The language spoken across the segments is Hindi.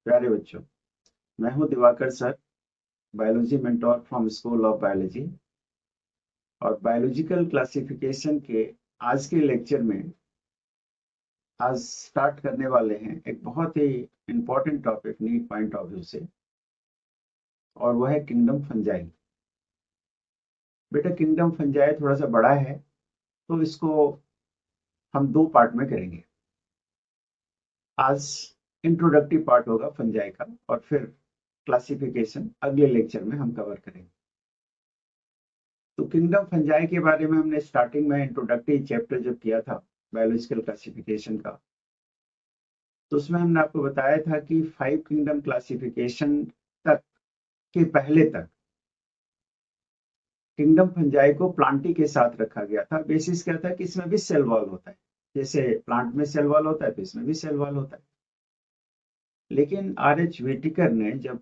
प्यारे बच्चों, मैं हूं Diwakar sir, biology mentor from school of biology. और बायोलॉजिकल क्लासिफिकेशन के आज के लेक्चर में आज स्टार्ट करने वाले हैं एक बहुत ही important topic NEET point of view से, और वह है किंगडम फंजाई। बेटा, किंगडम फंजाई थोड़ा सा बड़ा है, तो इसको हम दो पार्ट में करेंगे। आज इंट्रोडक्टिव पार्ट होगा फंजाई का, और फिर क्लासिफिकेशन अगले लेक्चर में हम कवर करेंगे। तो किंगडम फंजाई के बारे में हमने स्टार्टिंग में इंट्रोडक्टरी चैप्टर जब किया था बायोलॉजिकल क्लासिफिकेशन का, तो उसमें हमने आपको बताया था कि 5 किंगडम क्लासिफिकेशन तक के पहले तक किंगडम फंजाई को प्लांटी के साथ रखा गया था। बेसिस क्या था कि इसमें भी सेल वॉल होता है, जैसे प्लांट में सेल वॉल होता है तो इसमें भी सेल वॉल होता है। लेकिन R.H. व्हिटेकर ने जब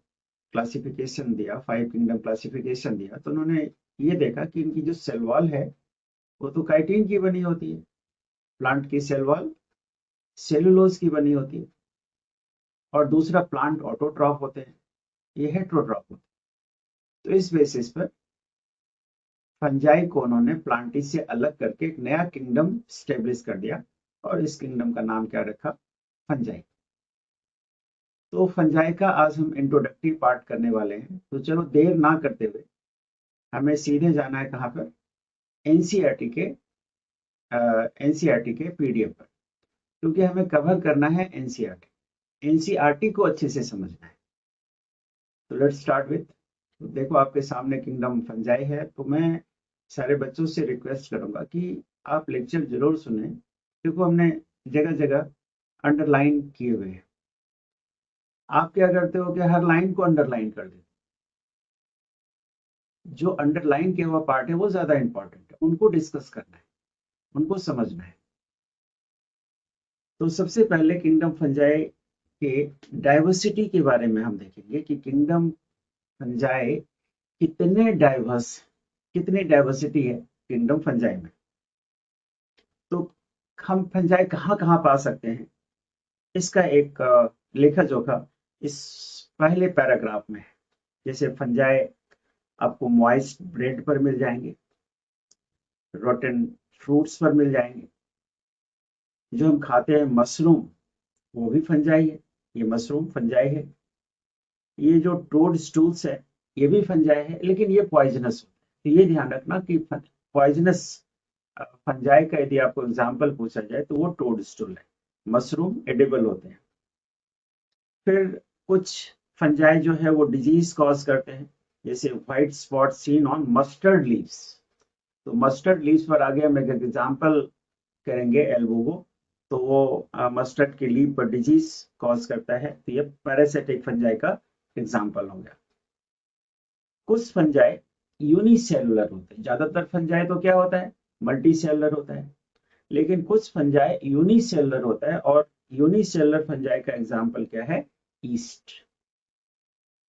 क्लासिफिकेशन दिया, 5 किंगडम क्लासिफिकेशन दिया, तो उन्होंने ये देखा कि इनकी जो सेल वॉल है वो तो काइटिन की बनी होती है, प्लांट की सेल वॉल सेलुलोज की बनी होती है, और दूसरा प्लांट ऑटोट्रॉफ होते हैं, ये हेट्रोट्रॉफ होते हैं। तो इस बेसिस पर फंजाई को उन्होंने प्लांटी से अलग करके एक नया किंगडम स्टेब्लिश कर दिया, और इस किंगडम का नाम क्या रखा? फंजाई। तो फंजाई का आज हम इंट्रोडक्टिव पार्ट करने वाले हैं। तो चलो देर ना करते हुए हमें सीधे जाना है कहाँ पर? एनसीईआरटी के पीडीएफ पर, क्योंकि हमें कवर करना है एनसीईआरटी को अच्छे से समझना है। तो लेट्स स्टार्ट विथ, तो देखो आपके सामने किंगडम फंजाई है। तो मैं सारे बच्चों से रिक्वेस्ट करूंगा कि आप लेक्चर जरूर सुने, क्योंकि हमने जगह जगह अंडरलाइन किए हुए हैं। आप क्या करते हो कि हर लाइन को अंडरलाइन कर देते, जो अंडरलाइन किया हुआ पार्ट है वो ज्यादा इंपॉर्टेंट है, उनको डिस्कस करना है, उनको समझना है। तो सबसे पहले किंगडम फंजाई के डाइवर्सिटी के बारे में हम देखेंगे कि किंगडम फंजाई कितनी डाइवर्सिटी है किंगडम फंजाई में। तो हम फंजाई कहाँ कहाँ पा सकते हैं, इसका एक लेखा जोखा इस पहले पैराग्राफ में है। जैसे फंजाई आपको मॉइस्ट ब्रेड पर मिल जाएंगे, रोटन फ्रूट्स पर मिल जाएंगे, जो हम खाते हैं मशरूम वो भी फंजाई है, ये मशरूम फंजाई है। ये जो टोड स्टूल्स है ये भी फंजाई है, लेकिन ये पॉइजनस होता है। तो ये ध्यान रखना कि पॉइजनस फंजाई का यदि आपको एग्जाम्पल पूछा जाए तो वो टोड स्टूल है, मशरूम एडिबल होते हैं। फिर कुछ फंजाई जो है वो डिजीज कॉज करते हैं, जैसे white spot seen on mustard leaves. तो मस्टर्ड लीव्स पर आगे हम एक एग्जाम्पल करेंगे एल्बोगो, तो वो मस्टर्ड की लीव पर डिजीज कॉज करता है। तो ये पैरासिटिक फंजाई का एग्जाम्पल हो गया। कुछ फंजाई यूनिसेलुलर होते हैं, ज्यादातर फंजाई तो क्या होता है? मल्टी सेलुलर होता है, लेकिन कुछ फंजाई यूनिसेलुलर होता है, और यूनिसेलुलर फंजाई का एग्जाम्पल क्या है? ईस्ट।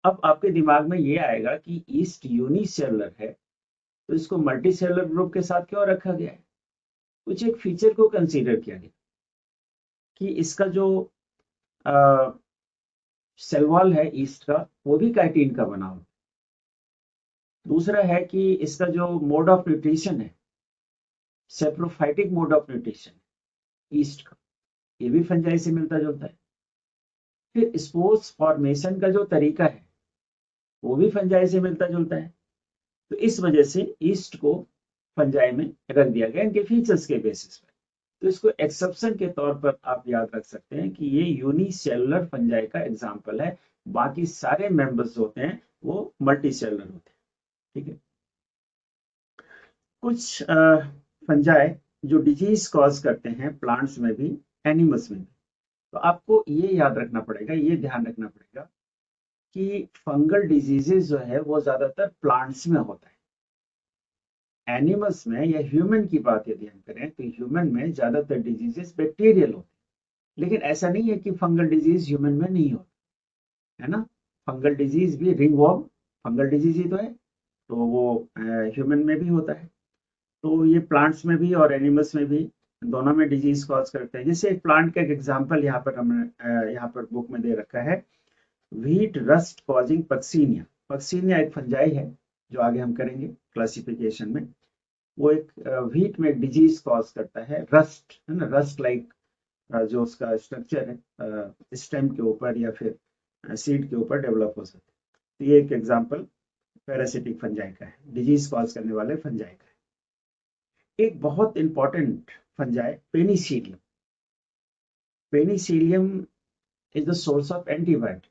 अब आपके दिमाग में ये आएगा कि ईस्ट यूनिसेलुलर है, तो इसको मल्टी सेलुलर ग्रुप के साथ क्यों रखा गया है? कुछ एक फीचर को कंसीडर किया गया कि इसका जो सेल वॉल है ईस्ट का वो भी काइटिन का बना हुआ। दूसरा है कि इसका जो मोड ऑफ न्यूट्रिशन है, saprophytic mode of nutrition east का, ये भी फंजाई से मिलता जुलता है। फिर स्पोर्स फॉर्मेशन का जो तरीका है वो भी फंजाई से मिलता जुलता है। तो इस वजह से ईस्ट को फंजाई में रख दिया गया इनके फीचर्स के बेसिस पर। तो इसको एक्सेप्शन के तौर पर आप याद रख सकते हैं कि ये यूनिसेलुलर फंजाई का एग्जाम्पल है। बाकी सारे मेंबर्स होते हैं वो मल्टी सेलुलर होते हैं। ठीक है। कुछ फंजाई जो डिजीज कॉज करते हैं प्लांट्स में भी, एनिमल्स में भी। तो आपको ये याद रखना पड़ेगा, ये ध्यान रखना पड़ेगा कि फंगल डिजीजेस जो है वो ज्यादातर प्लांट्स में होता है। एनिमल्स में या ह्यूमन की बात यदि हम करें तो ह्यूमन में ज्यादातर डिजीजेस बैक्टीरियल होते हैं। लेकिन ऐसा नहीं है कि फंगल डिजीज ह्यूमन में नहीं होता है ना। फंगल डिजीज भी, रिंगवॉर्म फंगल डिजीज ही तो है, तो वो ह्यूमन में भी होता है। तो ये प्लांट्स में भी और एनिमल्स में भी, दोनों में डिजीज कॉज करते हैं। जैसे एक प्लांट का एक एग्जाम्पल यहाँ पर हमने यहाँ पर बुक में दे रखा है, wheat rust causing Puccinia. Puccinia एक फंजाई है जो आगे हम करेंगे क्लासिफिकेशन में। वो एक व्हीट में एक डिजीज कॉज करता है, रस्ट है ना, रस्ट लाइक जो उसका स्ट्रक्चर है स्टेम के ऊपर या फिर सीड के ऊपर डेवलप हो सकता है। तो ये एक एग्जांपल पैरासिटिक फंजाई का है, डिजीज कॉज करने वाले फंजाई का है। एक बहुत important fungi Penicillium. Penicillium is the source of antibiotic.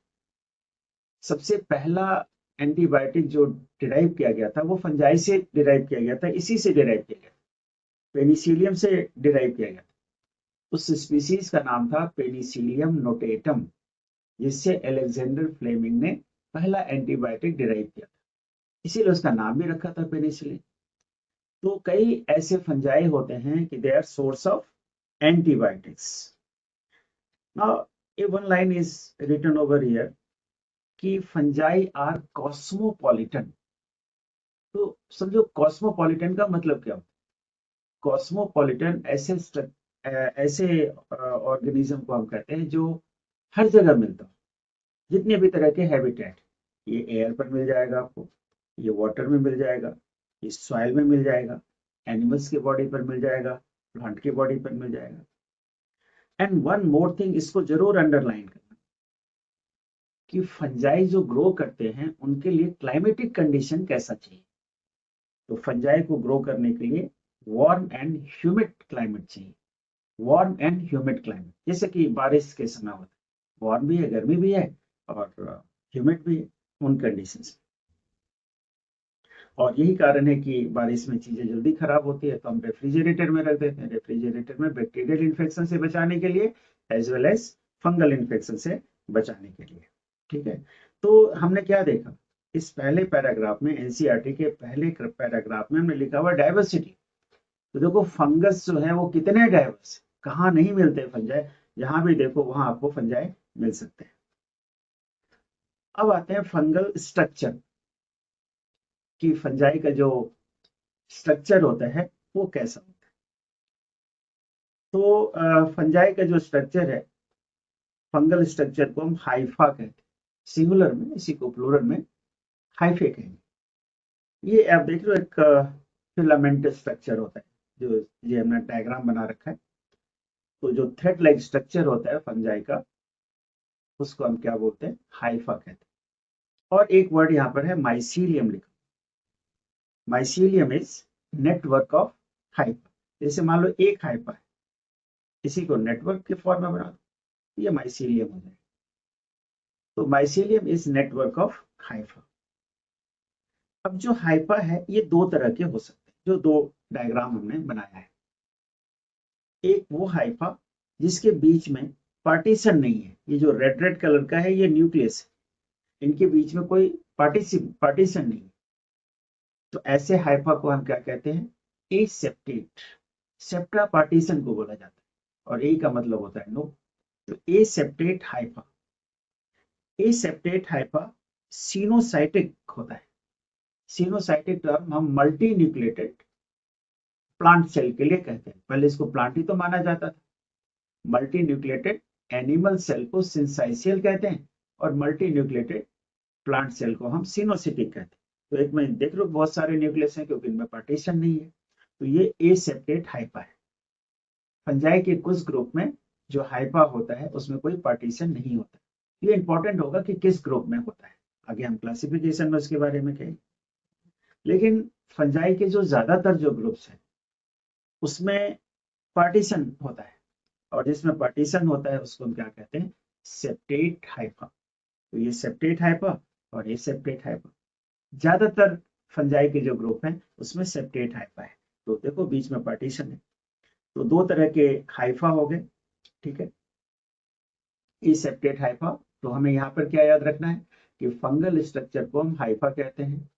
सबसे पहला एंटीबायोटिक जो डिराइव किया गया था वो फंजाई से डिराइव किया गया था, इसी से डिराइव किया गया, पेनिसिलियम से डिराइव किया गया। उस स्पीसीज का नाम था पेनिसिलियम नोटेटम, जिससे अलेक्जेंडर फ्लेमिंग ने पहला एंटीबायोटिक डिराइव किया था, इसीलिए उसका नाम भी रखा था पेनिसिलिन। तो कई ऐसे फंजाई होते हैं कि they are source of antibiotics. Now a one line is written over here कि फंजाई आर कॉस्मोपॉलिटन। तो समझो कॉस्मोपॉलिटन का मतलब क्या होता है। कॉस्मोपॉलिटन ऐसे ऑर्गेनिज्म को हम कहते हैं जो हर जगह मिलता हो, जितने भी तरह के हैबिटेट। ये एयर पर मिल जाएगा आपको, ये वाटर में मिल जाएगा, ये सॉइल में मिल जाएगा, एनिमल्स के बॉडी पर मिल जाएगा, प्लांट के बॉडी पर मिल जाएगा। एंड वन मोर थिंग, इसको जरूर अंडरलाइन करना कि फंजाई जो ग्रो करते हैं उनके लिए क्लाइमेटिक कंडीशन कैसा चाहिए। तो फंजाई को ग्रो करने के लिए वार्म एंड ह्यूमिड क्लाइमेट चाहिए। वार्म एंड ह्यूमिड क्लाइमेट, जैसे कि बारिश के समय होता है, वार्म भी है, गर्मी भी है, और ह्यूमिड भी है, उन कंडीशंस। और यही कारण है कि बारिश में चीजें जल्दी खराब होती है, तो हम रेफ्रिजरेटर में रख देते हैं। रेफ्रिजरेटर में बैक्टीरियल इन्फेक्शन से बचाने के लिए as well as fungal infection से बचाने के लिए। ठीक है, तो हमने क्या देखा इस पहले पैराग्राफ में, एनसीईआरटी के पहले पैराग्राफ में हमने लिखा हुआ डाइवर्सिटी। तो देखो फंगस जो है वो कितने डाइवर्स, कहाँ नहीं मिलते फंजाई, जहां भी देखो वहां आपको फंजाई मिल सकते हैं। अब आते हैं फंगल स्ट्रक्चर, कि फंजाई का जो स्ट्रक्चर होता है वो कैसा होता है। तो फंजाई का जो स्ट्रक्चर है, फंगल स्ट्रक्चर को हम हाइफा कहते हैं, सिंगुलर में, इसी को प्लूरल में हाइफे कहेंगे। ये आप देख लो एक फिलामेंटल स्ट्रक्चर होता है, जो ये हमने डायग्राम बना रखा है। तो जो थ्रेड लाइक स्ट्रक्चर होता है फंजाई का, उसको हम क्या बोलते हैं, हाइफा कहते हैं। और एक वर्ड यहाँ पर है माइसीलियम लिखा। Mycelium is network of Haifa. जैसे मान लो एक हाइफा है, इसी को नेटवर्क के फॉर्म में बना दो, ये माइसीलियम हो जाएगा। तो mycelium is network of Haifa. अब जो हाइफा है ये दो तरह के हो सकते हैं, जो दो डायग्राम हमने बनाया है। एक वो हाइफा जिसके बीच में पार्टीशन नहीं है, ये जो रेड रेड कलर का है ये न्यूक्लियस है, इनके बीच में कोई पार्टीशन नहीं है। तो ऐसे हाइफा को हम क्या कहते हैं, एसेप्टेट। सेप्टा पार्टीशन को बोला जाता है, और ए का मतलब होता है नो। तो aseptate Haifa, aseptate Haifa coenocytic होता है। सिनोसाइटिक टर्म हम मल्टी न्यूक्लिएटेड प्लांट सेल के लिए कहते हैं, पहले इसको प्लांट ही तो माना जाता था। मल्टी न्यूक्लिएटेड एनिमल सेल को सिंसाइशियल कहते हैं, और मल्टी न्यूक्लिएटेड प्लांट सेल को हम सिनोसिटिक कहते हैं। तो एक में देख लो बहुत सारे न्यूक्लियस हैं, क्योंकि इनमें पार्टीशन नहीं है। तो ये एसेप्टेट हाइफा है। फंजाई के कुछ ग्रुप में जो हाइफा होता है उसमें कोई पार्टीशन नहीं होता। ये इंपॉर्टेंट होगा कि किस ग्रुप में होता है, आगे हम क्लासिफिकेशन में उसके बारे में कहेंगे। लेकिन फंजाई के जो ज्यादातर जो ग्रुप्स हैं उसमें पार्टीशन होता है, और जिसमें पार्टीशन होता है उसको हम क्या कहते हैं, सेप्टेट हाइफा। तो ये सेप्टेट हाइफा और ये सेप्टेट हाइफा, ज्यादातर फंजाई के जो ग्रुप हैं उसमें सेप्टेट हाइफा है। तो देखो बीच में पार्टीशन है। तो दो तरह के हाइफा हो गए, ठीक है, ये सेप्टेट हाइफा। तो हमें यहाँ पर क्या याद रखना है कि फंगल स्ट्रक्चर को हम हाइफा कहते हैं।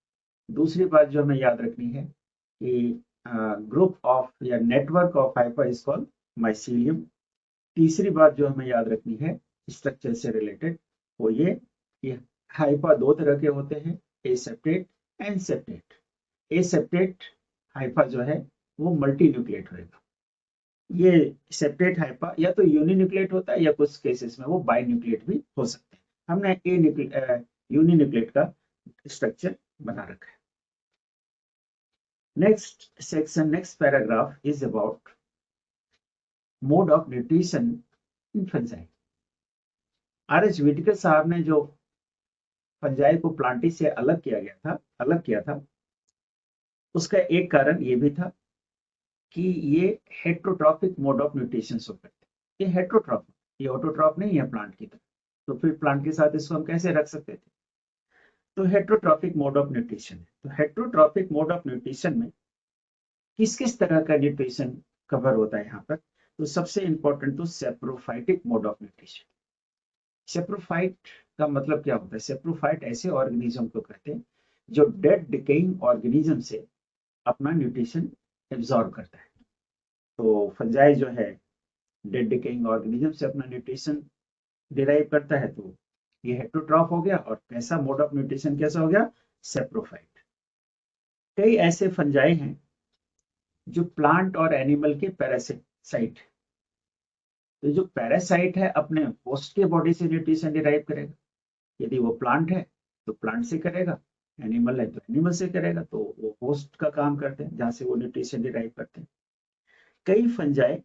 दूसरी बात जो हमें याद रखनी है कि ग्रुप ऑफ या network of Haifa is called mycelium. तीसरी बात जो हमें याद रखनी है स्ट्रक्चर से रिलेटेड, वो ये कि हाइफा दो तरह के होते हैं, aseptate and septate. Aseptate hypha जो है वो मल्टी न्यूक्लिएट होगा। ये सेप्टेट हाइफा या तो यूनिन्यूक्लिएट होता है, या कुछ केसेस में वो बाई न्यूक्लिएट भी हो सकते हैं। हमने यूनिन्यूक्लिएट का स्ट्रक्चर बना रखा है। Next section, next paragraph is about mode of nutrition in fungi. R H. Whittaker साहब ने जो फंजाई को प्लांटी से अलग किया था, उसका एक कारण ये भी था कि ये heterotrophic mode of nutrition show करते हैं। ये हेट्रोट्रॉफिक, ये ऑटोट्रॉफ नहीं है प्लांट की तरह, तो फिर प्लांट के साथ इसको हम कैसे रख सकते थे? तो हेट्रोट्रॉफिक मोड ऑफ न्यूट्रिशन है। तो हेट्रोट्रॉफिक मोड ऑफ न्यूट्रिशन में किस किस तरह का न्यूट्रिशन कवर होता है यहाँ पर? तो सबसे इंपॉर्टेंट तो saprophytic mode of nutrition. Saprophyte का मतलब क्या होता है? सेप्रोफाइट ऐसे ऑर्गेनिज्म को कहते हैं जो डेड डिकेइंग ऑर्गेनिज्म से अपना न्यूट्रिशन एब्जॉर्ब करता है। तो फंजाई जो है डेड डिकेइंग ऑर्गेनिज्म से अपना न्यूट्रिशन डिराइव करता है, तो ये हेट्रोट्रॉफ हो गया। और कैसा मोड ऑफ न्यूट्रिशन कैसा हो गया? सेप्रोफाइट। कई ऐसे फंजाई हैं जो प्लांट और एनिमल के पैरासाइट, तो जो पैरासाइट है अपने होस्ट के बॉडी से न्यूट्रिशन डिराइव करेगा। यदि वो प्लांट है तो प्लांट से करेगा, एनिमल है तो एनिमल से करेगा, तो वो होस्ट का काम करते हैं जहां से वो न्यूट्रिशन डिराइव करते हैं। कई फंजाई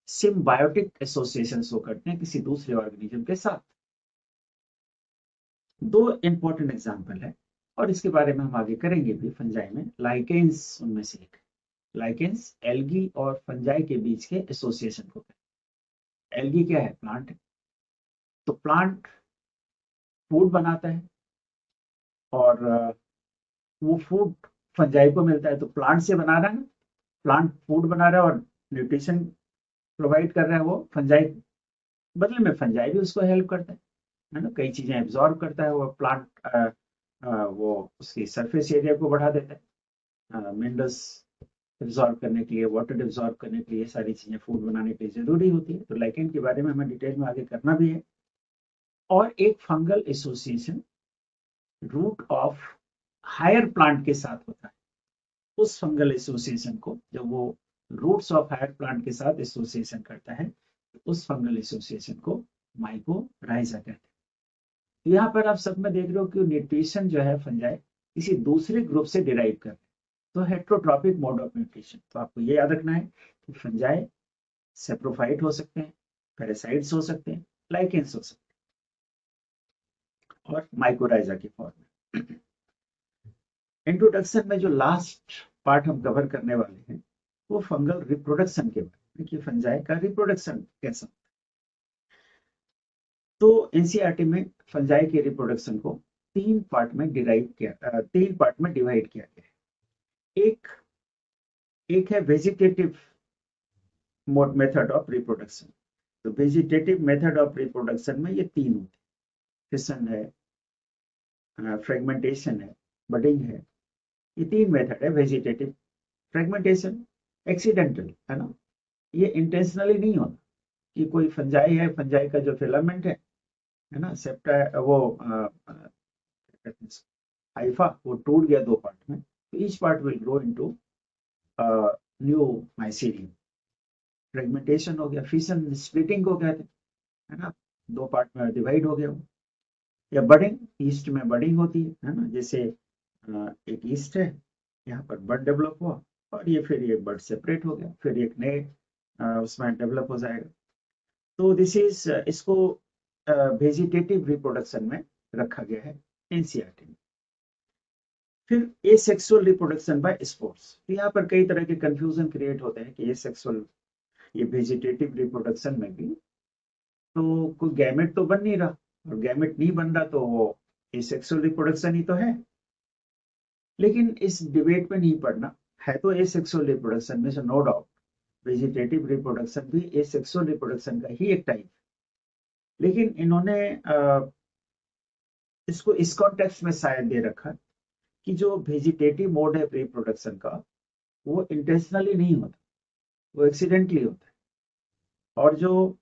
सिम्बायोटिक एसोसिएशन शो करते हैं किसी दूसरे ऑर्गेनिज्म के साथ। दो इंपॉर्टेंट एग्जांपल है और इसके बारे में हम आगे करेंगे भी। फंजाई में लाइकेंस उनमें से एक। लाइकेंस एल्गी और फंजाई के बीच के एसोसिएशन को कहते हैं। एल्गी क्या है? प्लांट है। तो प्लांट फूड बनाता है और वो फूड फंजाई को मिलता है। तो प्लांट से बना रहा है ना, प्लांट फूड बना रहा है और न्यूट्रिशन प्रोवाइड कर रहा है वो फंजाई, बदले में फंजाई भी उसको हेल्प करता है ना। कई चीजें एब्जॉर्ब करता है वो प्लांट, वो उसकी सरफेस एरिया को बढ़ा देता है। मिनरल्स एब्जॉर्ब करने के लिए, वाटर एब्जॉर्ब करने के लिए, सारी चीजें फूड बनाने के लिए जरूरी होती है। तो लाइकेन के बारे में हमें डिटेल में आगे करना भी है। और एक fungal association root of higher plant के साथ होता है। उस फंगल एसोसिएशन को, जब वो रूट्स ऑफ हायर प्लांट के साथ एसोसिएशन करता है, उस फंगल एसोसिएशन को माइकोराइजा कहते हैं। तो यहाँ पर आप सब में देख रहे हो कि न्यूट्रिशन जो है फंजाई किसी दूसरे ग्रुप से डिराइव कर रहे हैं। तो हेट्रोट्रॉपिक मोड ऑफ न्यूट्रिशन। तो आपको ये याद रखना है कि फंजाई सेप्रोफाइट हो सकते हैं, पैरासाइट्स हो सकते हैं, लाइकेंस हो सकते हैं, और माइकोराइजा की फॉर्म में। इंट्रोडक्शन में जो लास्ट पार्ट हम कवर करने वाले हैं वो फंगल रिप्रोडक्शन के बारे में, कि फंजाई का रिप्रोडक्शन कैसा। तो एनसीईआरटी में फंजाई के रिप्रोडक्शन को तीन पार्ट में डिवाइड किया गया है। एक है वेजिटेटिव मेथड ऑफ रिप्रोडक्शन। तो वेजिटेटिव मेथड ऑफ रिप्रोडक्शन में ये तीन होते हैं, फिशन है, फ्रेगमेंटेशन है, बडिंग है। ये तीन मेथड है वेजिटेटिव। फ्रेगमेंटेशन एक्सीडेंटल है ना, ये इंटेंशनली नहीं होता कि कोई फंजाई है, फंजाई का जो फिलामेंट है ना, सेप्टा वो हाइफा, वो टूट गया दो पार्ट में, तो each part will grow into new mycelium. Fragmentation हो गया, फिशन स्प्लिटिंग को कहते हैं, है ना, दो पार्ट में डिवाइड हो गया वो। या बडिंग, ईस्ट में बडिंग होती है ना, जैसे एक ईस्ट है, यहाँ पर बड डेवलप हुआ और ये फिर ये बड सेपरेट हो गया, फिर एक नए उसमें डेवलप हो जाएगा। तो दिस इज इसको वेजिटेटिव रिप्रोडक्शन में रखा गया है एनसीईआरटी में। फिर एसेक्सुअल रिप्रोडक्शन बाय स्पोर्स। यहाँ पर कई तरह के कंफ्यूजन क्रिएट होते हैं कि एसेक्सुअल, ये वेजिटेटिव रिप्रोडक्शन में भी तो कोई गैमेट तो बन नहीं रहा, और गैमेट नहीं बन रहा तो वो एसेक्सुअल रिप्रोडक्शन ही तो है। लेकिन इस डिबेट में नहीं पड़ना है, तो एसेक्सुअल रिप्रोडक्शन में से नो डाउट वेजिटेटिव रिप्रोडक्शन भी एसेक्सुअल रिप्रोडक्शन का ही एक टाइप। लेकिन इन्होंने इसको इस कॉन्टेक्स्ट में शायद दे रखा कि जो वेजिटेटिव मोड है रिप्रोडक्शन का, वो इंटेंशनली नहीं होता, वो एक्सीडेंटली होता है। और जो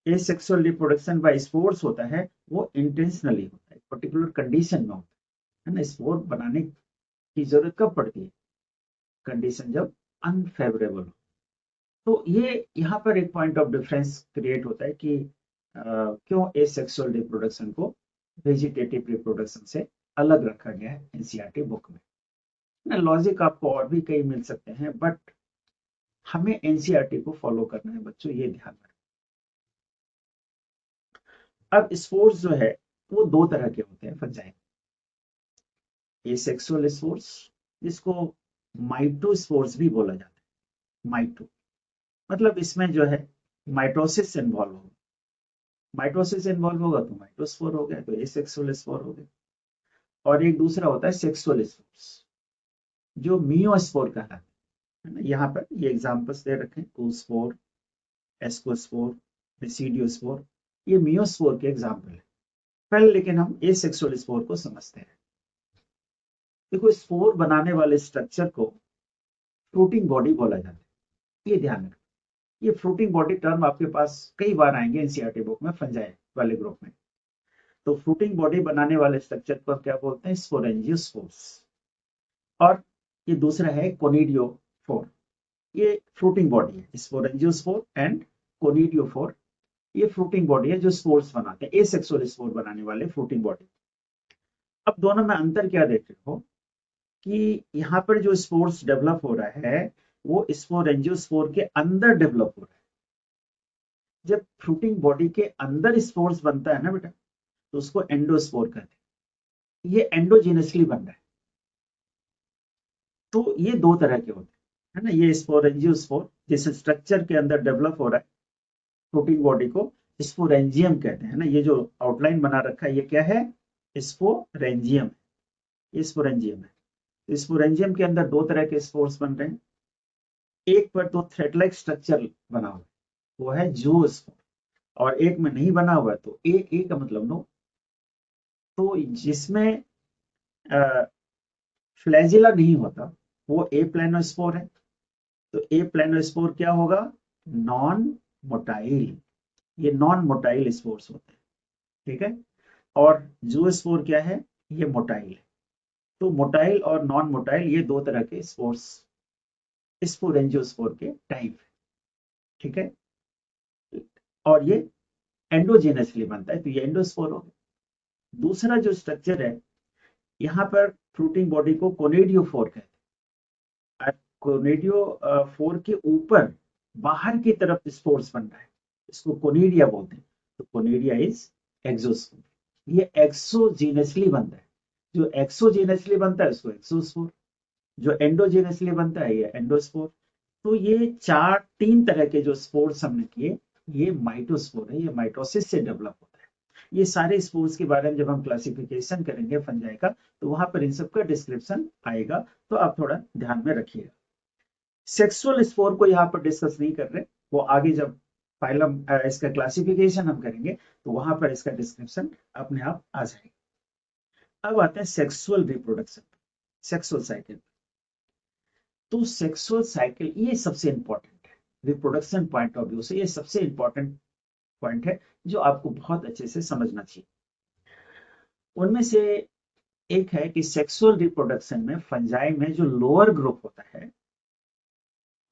एसेक्सुअल रिप्रोडक्शन बाय स्पोर्स होता है वो इंटेंशनली होता है, पर्टिकुलर कंडीशन में होता है ना। स्पोर बनाने की जरूरत कब पड़ती है? कंडीशन जब अनफेवरेबल हो। तो ये यहाँ पर एक पॉइंट ऑफ डिफरेंस क्रिएट होता है कि क्यों एसेक्सुअल रिप्रोडक्शन को वेजिटेटिव रिप्रोडक्शन से अलग रखा गया है एनसीईआरटी बुक में। लॉजिक आपको और भी कई मिल सकते हैं, बट हमें एनसीईआरटी को फॉलो करना है बच्चों, ये ध्यान रखें। अब स्पोर्ट्स जो है वो दो तरह के होते हैं फंजाई। एसेक्सुअल स्पोर्ट्स, जिसको माइटो स्पोर्ट्स भी बोला जाता है। माइटो मतलब इसमें जो है माइटोसिस इन्वॉल्व होगा। माइटोसिस इन्वॉल्व होगा तो माइटोस्पोर हो गया, तो एसेक्सुअल स्पोर हो गया। और एक दूसरा होता है सेक्सुअल स्पोर्ट्स, जो मियोस्पोर कहलाता है ना। यहाँ पर ये एग्जांपल्स दे रखे हैं, कोस्पोर, एस्कोस्पोर, बेसिडियोस्पोर, ये मियोस्पोर के एग्जांपल है। पहले लेकिन हम एसेक्सुअल स्पोर को समझते हैं। देखो, स्पोर बनाने वाले स्ट्रक्चर को फ्रूटिंग बॉडी बोला जाता है, ये ध्यान रखें। ये फ्रूटिंग बॉडी टर्म आपके पास कई बार आएंगे एनसीईआरटी बुक में फंजाई वाले ग्रुप में। तो फ्रूटिंग बॉडी बनाने वाले स्ट्रक्चर को क्या बोलते हैं? स्पोरेंजियोस्पोर्स। और ये दूसरा है कोनिडियोफोर, ये फ्रूटिंग बॉडी है। स्पोरेंजियोस्पोर एंड कोनिडियोफोर, ये फ्रूटिंग बॉडी है जो स्पोर्स बनाते हैं, एसेक्सुअल स्पोर बनाने वाले फ्रूटिंग बॉडी। अब दोनों में अंतर क्या देख रहे हो कि यहाँ पर जो स्पोर्स डेवलप हो रहा है वो स्पोरेंजियोस्पोर के अंदर डेवलप हो रहा है। जब फ्रूटिंग बॉडी के अंदर स्पोर्स बनता है ना बेटा, तो उसको एंडोस्पोर कहते हैं। ये एंडोजीनसली बन रहा है। तो ये दो तरह के होते हैं, है ना। ये स्पोरेंजियोस्पोर जिस स्ट्रक्चर के अंदर डेवलप हो रहा है फ्रूटिंग बॉडी को स्पोरेंजियम कहते हैं ना। ये जो आउटलाइन बना रखा है ये क्या है? स्पोरेंजियम। ये स्पोरेंजियम है। स्पोरेंजियम के अंदर दो तरह के स्पोर्स बन रहे हैं। एक पर तो थ्रेड लाइक स्ट्रक्चर बना हुआ है, वो है जूओस्पोर, और एक में नहीं बना हुआ है, तो ए का मतलब नो। तो जिसमें फ्लैजिला नहीं होता वो ए प्लेनोस्पोर है। तो ए प्लेनोस्पोर क्या होगा? Non motile. ये नॉन मोटाइल स्पोर्स होते हैं, ठीक है। और जूओस्पोर क्या है? ये मोटाइल है। तो मोटाइल और नॉन मोटाइल ये दो तरह के स्पोर्स स्पोरेंजियोस्पोर के टाइप है, ठीक है। और ये एंडोजेनसली बनता है, तो ये एंडोस्पोर हो गया। दूसरा जो स्ट्रक्चर है, यहाँ पर फ्रूटिंग बॉडी को कोनेडियोफोर कहते हैं। कोनेडियोफोर के ऊपर बाहर की तरफ स्पोर्स बन रहा है, इसको कोनिडिया बोलते हैं। तो कोनिडिया इज एक्सोस्पोर। ये एक्सोजीनसली बनता है। जो एक्सोजीनसली बनता है उसको एक्सोस्पोर, जो एंडोजीनसली बनता है ये एंडोस्पोर। तो ये तीन तरह के जो स्पोर्स हमने किए, ये माइटोस्पोर है, ये माइटोसिस से डेवलप होता है। ये सारे स्पोर्स के बारे में जब हम क्लासिफिकेशन करेंगे फंजाई का, तो वहां पर इन सब का डिस्क्रिप्शन आएगा, तो आप थोड़ा ध्यान में रखिएगा। सेक्सुअल स्पोर को यहाँ पर डिस्कस नहीं कर रहे, वो आगे जब फाइलम इसका क्लासिफिकेशन हम करेंगे तो वहां पर इसका डिस्क्रिप्शन अपने आप आ जाएगा। अब आते हैं सेक्सुअल रिप्रोडक्शन, सेक्सुअल साइकिल। तो सेक्सुअल साइकिल ये सबसे इंपॉर्टेंट है रिप्रोडक्शन पॉइंट ऑफ व्यू से। ये सबसे इंपॉर्टेंट पॉइंट है जो आपको बहुत अच्छे से समझना चाहिए। उनमें से एक है कि सेक्सुअल रिप्रोडक्शन में फंजाई में जो लोअर ग्रुप होता है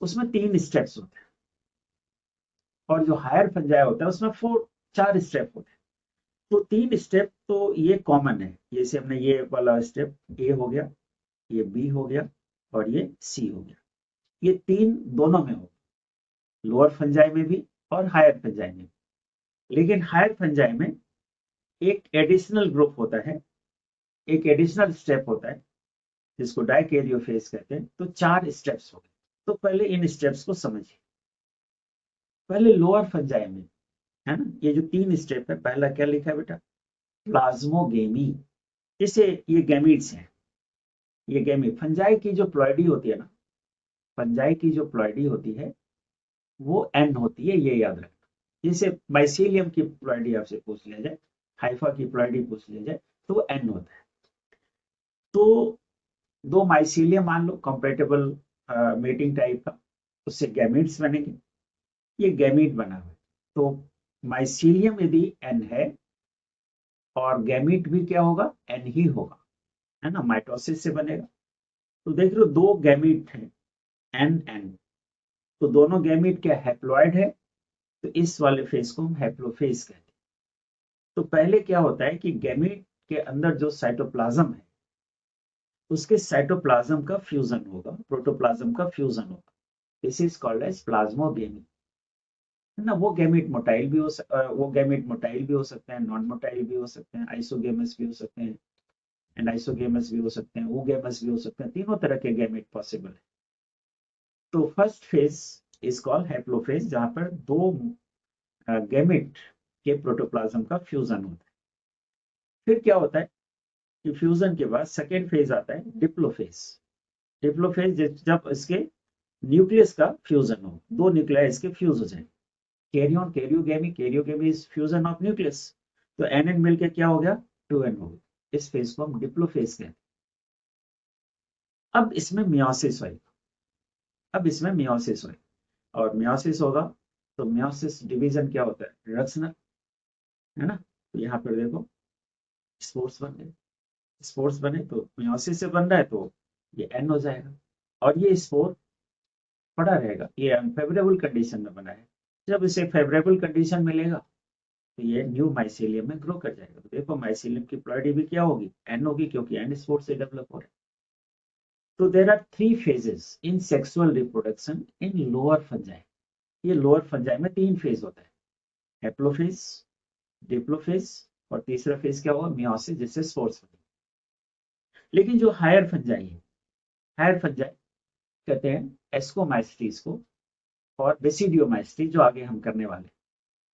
उसमें 3 स्टेप्स होते हैं, और जो हायर फंजाई होता है उसमें 4 स्टेप होते हैं। तो 3 स्टेप तो ये कॉमन है, जैसे हमने ये वाला स्टेप ए हो गया, ये बी हो गया, और ये सी हो गया। ये 3 दोनों में हो, लोअर फंजाई में भी और हायर फंजाई में भी। लेकिन हायर फंजाई में एक एडिशनल ग्रुप होता है, एक एडिशनल स्टेप होता है जिसको डाइकैरियोफेज कहते हैं। तो 4 स्टेप्स हो गए। तो पहले इन स्टेप्स को समझिए। पहले लोअर फंजाई में, है ना, ये जो 3 स्टेप है, पहला क्या लिखा है बेटा? प्लाज्मोगेमी। जैसे ये गैमीट्स हैं, ये गैमीट फंजाई की जो प्लॉइडी होती है ना, फंजाई की जो प्लॉइडी होती है वो एन होती है, ये याद रखना। जैसे माइसीलियम की प्लॉइडी आपसे पूछ लिया जाए, हाइफा की प्लॉइडी पूछ लिया जाए, तो वो एन होता है। तो 2 माइसीलियम मान लो कंपेटेबल मेटिंग टाइप का, उससे गैमीट्स बनेंगे। ये गैमीट बना हुआ है। तो माइसीलियम यदि एन है और गैमीट भी क्या होगा? एन ही होगा, है ना, माइटोसिस से बनेगा। तो देख लो 2 गैमीट हैं, एन एन। तो दोनों गैमीट क्या हैप्लॉइड है, तो इस वाले फेज को हम हैप्लोफेज कहते हैं। तो पहले क्या होता है कि गैमीट के अंदर जो साइटोप्लाज्म है उसके साइटोप्लाज्म का फ्यूजन होगा, प्रोटोप्लाज्म का फ्यूजन होगा। This is called as plasmogamy, है ना। वो गैमेट मोटाइल भी हो सकते हैं, नॉन मोटाइल भी हो सकते हैं, आइसोगेमस भी हो सकते हैं, एंड आइसोगेमस भी हो सकते हैं, ओगेमस भी हो सकते हैं। तीनों तरह के गैमेट पॉसिबल है। तो फर्स्ट फेज इज कॉल्ड हैप्लोफेज, जहां पर दो गैमेट के प्रोटोप्लाज्म का फ्यूजन होता है। फिर क्या होता है कि फ्यूजन के बाद सेकेंड फेज आता है डिप्लोफेज। डिप्लोफेज जब इसके न्यूक्लियस का फ्यूजन हो, दो न्यूक्लियाई इसके फ्यूज हो जाए। कैरियन karyogamy, karyogamy is fusion of nucleus. तो एन एन मिलके क्या हो गया, 2n हो गया। इस फेज को हम डिप्लोफेज कहते हैं। अब इसमें मियोसिस होगा, अब इसमें मियोसिस होगा, और मियोसिस होगा तो मियोसिस डिवीजन क्या होता है, रिडक्शनल, है ना। तो यहाँ पर देखो स्पोर्स बन गए, स्पोर्स बने तो मियोसिस से बन रहा है तो ये एन हो जाएगा, और ये स्पोर पड़ा रहेगा। ये अनफेवरेबल कंडीशन में बना है। जब इसे फेवरेबल कंडीशन मिलेगा तो ये न्यू माइसीलियम में ग्रो कर जाएगा। तो देखो माइसीलियम की प्लॉइडी भी क्या होगी, एन होगी, क्योंकि एंड स्पोर से डेवलप हो रहा है। तो there are 3 phases in sexual reproduction in lower fungi. ये लोअर फंजाई में 3 फेज होता है, हैप्लोफेज, डिप्लोफेज, और तीसरा फेज क्या होगा, मियोसिस, जिससे स्पोर्स बनेंगे। लेकिन जो हायर फंजाई है, हायर फंजाई कहते हैं एस्कोमाइस्टीज को, और बेसिडियोमाइस्टीज जो आगे हम करने वाले हैं।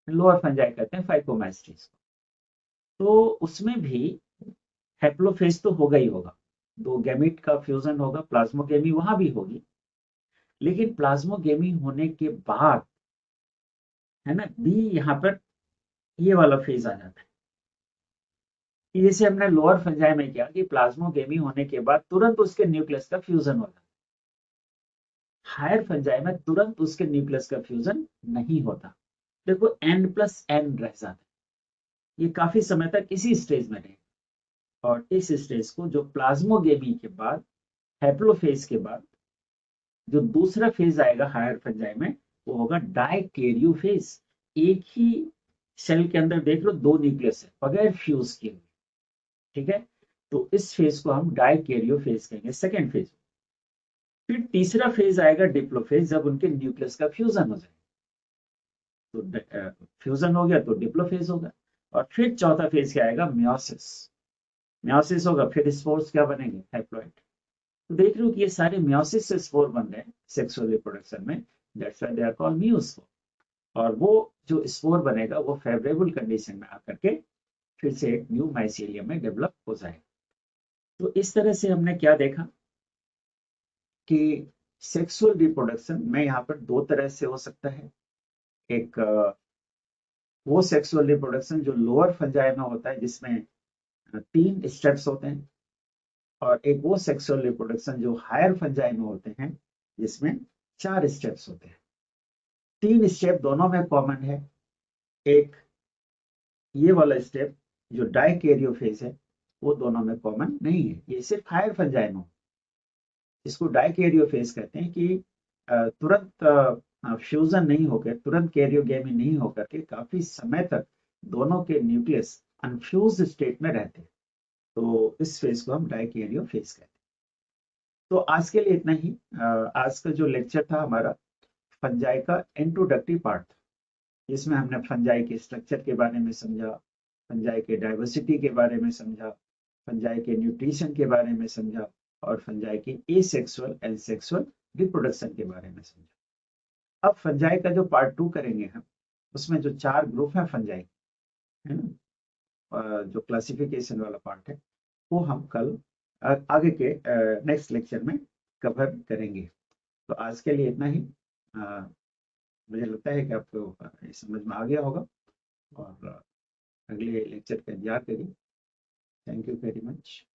लोअर फंजाई कहते हैं फाइकोमाइस्टीज को। तो उसमें भी हैप्लोफेज तो होगा ही होगा, दो गैमीट का फ्यूजन होगा, प्लाज्मोगेमी वहां भी होगी। लेकिन प्लाज्मोगेमी होने के बाद, है ना, भी यहाँ पर ये वाला फेज आ जाता है कि जैसे हमने लोअर फंजाई में किया कि प्लाज्मोगेमी होने के बाद तुरंत उसके न्यूक्लियस का फ्यूजन होता है। हायर फंजाई में तुरंत उसके न्यूक्लियस का फ्यूजन नहीं होता। देखो n+n रह जाता है, ये काफी समय तक इसी स्टेज में रहे। और इस स्टेज को जो प्लाज्मोगेमी के बाद, हैप्लोफेज के बाद जो दूसरा फेज आएगा हायर फंजाई में, वो होगा डाइकैरियोफेज। एक ही सेल के अंदर देख लो दो न्यूक्लियस है बगैर फ्यूज किए हुए, ठीक है। तो इस फेज को हम डाइकैरियोफेज कहेंगे, सेकेंड फेज। फिर तीसरा फेज आएगा डिप्लोफेज, जब उनके न्यूक्लियस का फ्यूजन हो जाए। तो फ्यूजन हो गया तो डिप्लोफेज होगा। और फिर चौथा फेज क्या आएगा, मियोसिस। मियोसिस होगा, फिर स्पोर्स क्या बनेंगे, हैप्लॉइड। तो देख रहे हो कि ये सारे मियोसिस से स्पोर बन रहे हैं सेक्सुअल रिप्रोडक्शन में। That's why they are called meiospore. और वो जो स्पोर बनेगा वो फेवरेबल कंडीशन में आकर के फिर से एक न्यू माइसीलियम में डेवलप हो जाएगा। तो इस तरह से हमने क्या देखा कि सेक्सुअल रिप्रोडक्शन में यहाँ पर दो तरह से हो सकता है। एक वो सेक्सुअल रिप्रोडक्शन जो लोअर फंजाई में होता है, जिसमें 3 स्टेप्स होते हैं, और एक वो सेक्सुअल रिप्रोडक्शन जो हायर फंजाई में होते हैं, जिसमें 4 स्टेप्स होते हैं। 3 स्टेप दोनों में कॉमन है। एक ये वाला स्टेप जो डाइकैरियोफेज है, वो दोनों में कॉमन नहीं है, ये सिर्फ हायर फंजाई में। इसको डाइकैरियोफेज कहते हैं कि तुरंत फ्यूजन नहीं होकर, तुरंत कैरियोगेमी नहीं होकर के काफी समय तक दोनों के न्यूक्लियस अनफ्यूज्ड स्टेट में रहते हैं। तो इस फेज को हम डाइकैरियोफेज कहते हैं। तो आज के लिए इतना ही। आज का जो लेक्चर था हमारा फंजाई का इंट्रोडक्टरी पार्ट था, जिसमें हमने फंजाई के स्ट्रक्चर के बारे में समझा, फंजाई के डाइवर्सिटी के बारे में समझा, फंजाई के न्यूट्रिशन के बारे में समझा, और फंजाई के एसेक्सुअल एंड सेक्सुअल रिप्रोडक्शन के बारे में समझा। अब फंजाई का जो पार्ट 2 करेंगे हम, उसमें जो 4 ग्रुप है फंजाई, है ना, जो क्लासिफिकेशन वाला पार्ट है, वो हम कल आगे के नेक्स्ट लेक्चर में कवर करेंगे। तो आज के लिए इतना ही। मुझे लगता है कि आपको ये समझ में आ गया होगा, और अगले लेक्चर का इंतजार करिए। Thank you very much.